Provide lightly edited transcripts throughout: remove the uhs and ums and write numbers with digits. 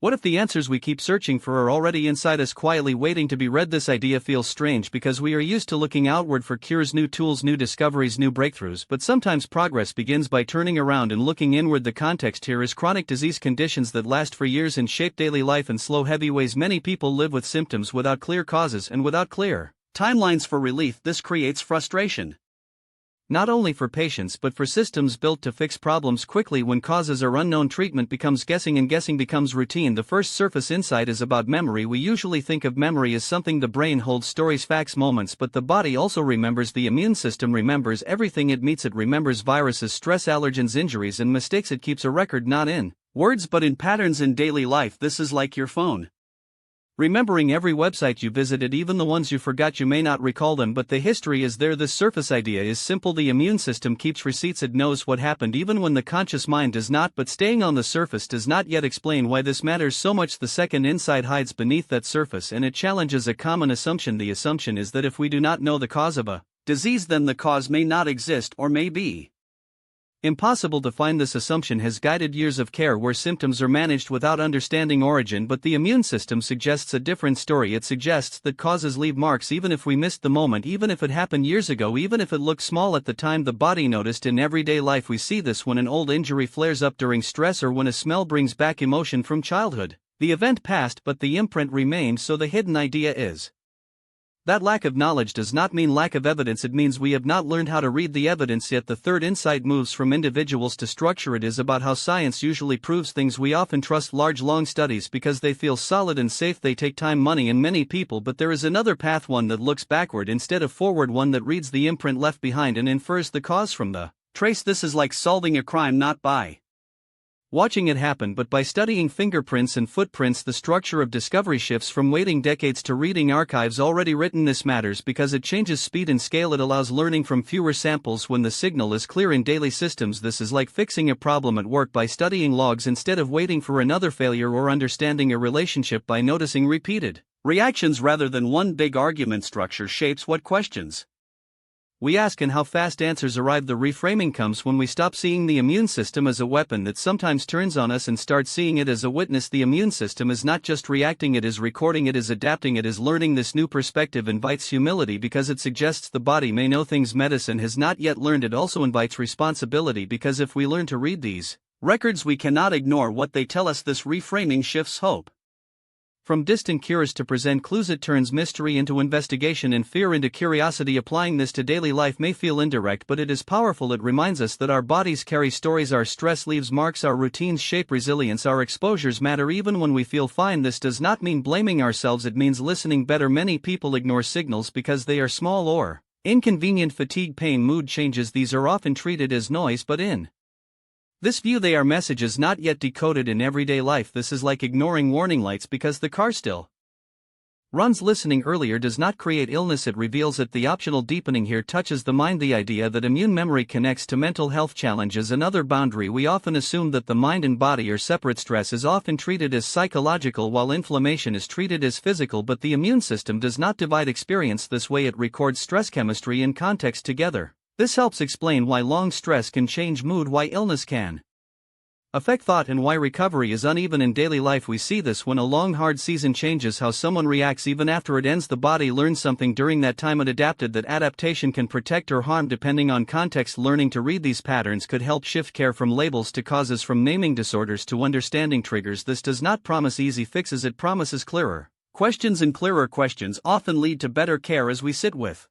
What if the answers we keep searching for are already inside us, quietly waiting to be read? This idea feels strange because we are used to looking outward for cures, new tools, new discoveries, new breakthroughs, but sometimes progress begins by turning around and looking inward. The context here is chronic disease, conditions that last for years and shape daily life in slow, heavy ways. Many people live with symptoms without clear causes and without clear timelines for relief. This creates frustration, not only for patients but for systems built to fix problems quickly. When causes are unknown, treatment becomes guessing, and guessing becomes routine. The first surface insight is about memory. We usually think of memory as something the brain holds, stories, facts, moments, but the body also remembers. The immune system remembers everything it meets. It remembers viruses, stress, allergens, injuries, and mistakes. It keeps a record not in words but in patterns in daily life. This is like your phone remembering every website you visited, even the ones you forgot. You may not recall them, but the history is there. This surface idea is simple. The immune system keeps receipts. It knows what happened even when the conscious mind does not, but staying on the surface does not yet explain why this matters so much. The second insight hides beneath that surface, and it challenges a common assumption. The assumption is that if we do not know the cause of a disease, then the cause may not exist or may be impossible to find. This assumption has guided years of care where symptoms are managed without understanding origin, but the immune system suggests a different story. It suggests that causes leave marks even if we missed the moment, even if it happened years ago, even if it looked small at the time the body noticed. In everyday life we see this when an old injury flares up during stress or when a smell brings back emotion from childhood. The event passed but the imprint remained. So the hidden idea is that lack of knowledge does not mean lack of evidence. It means we have not learned how to read the evidence yet. The third insight moves from individuals to structure. It is about how science usually proves things. We often trust large, long studies because they feel solid and safe. They take time, money, and many people, but there is another path, one that looks backward instead of forward, one that reads the imprint left behind and infers the cause from the trace. This is like solving a crime not by watching it happen but by studying fingerprints and footprints. The structure of discovery shifts from waiting decades to reading archives already written. This matters because it changes speed and scale. It allows learning from fewer samples when the signal is clear in daily systems. This is like fixing a problem at work by studying logs instead of waiting for another failure, or understanding a relationship by noticing repeated reactions rather than one big argument. Structure shapes what questions we ask and how fast answers arrive. The reframing comes when we stop seeing the immune system as a weapon that sometimes turns on us and start seeing it as a witness. The immune system is not just reacting, it is recording, it is adapting, it is learning. This new perspective invites humility because it suggests the body may know things medicine has not yet learned. It also invites responsibility because if we learn to read these records, we cannot ignore what they tell us. This reframing shifts hope from distant cures to present clues. It turns mystery into investigation and fear into curiosity. Applying this to daily life may feel indirect, but it is powerful. It reminds us that our bodies carry stories, our stress leaves marks, our routines shape resilience, our exposures matter even when we feel fine. This does not mean blaming ourselves, it means listening better. Many people ignore signals because they are small or inconvenient. Fatigue, pain, mood changes, these are often treated as noise, but in this view they are messages not yet decoded in everyday life. This is like ignoring warning lights because the car still runs. Listening earlier does not create illness, it reveals it. The optional deepening here touches the mind. The idea that immune memory connects to mental health challenges another boundary. We often assume that the mind and body are separate. Stress is often treated as psychological while inflammation is treated as physical, but the immune system does not divide experience this way. It records stress, chemistry, and context together. This helps explain why long stress can change mood, why illness can affect thought, and why recovery is uneven in daily life. We see this when a long hard season changes how someone reacts even after it ends. The body learns something during that time. It adapted. That adaptation can protect or harm depending on context. Learning to read these patterns could help shift care from labels to causes, from naming disorders to understanding triggers. This does not promise easy fixes, it promises clearer questions, and clearer questions often lead to better care. As we sit with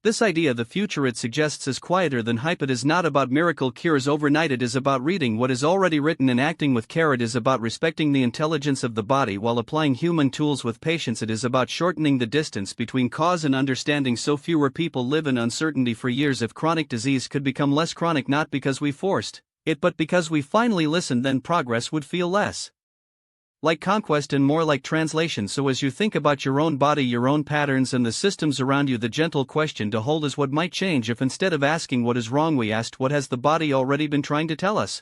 this idea, the future it suggests is quieter than hype. It is not about miracle cures overnight, it is about reading what is already written and acting with care. It is about respecting the intelligence of the body while applying human tools with patience. It is about shortening the distance between cause and understanding so fewer people live in uncertainty for years. If chronic disease could become less chronic, not because we forced it but because we finally listened, then progress would feel less like conquest and more like translation. So as you think about your own body, your own patterns, and the systems around you, the gentle question to hold is what might change if instead of asking what is wrong we asked what has the body already been trying to tell us.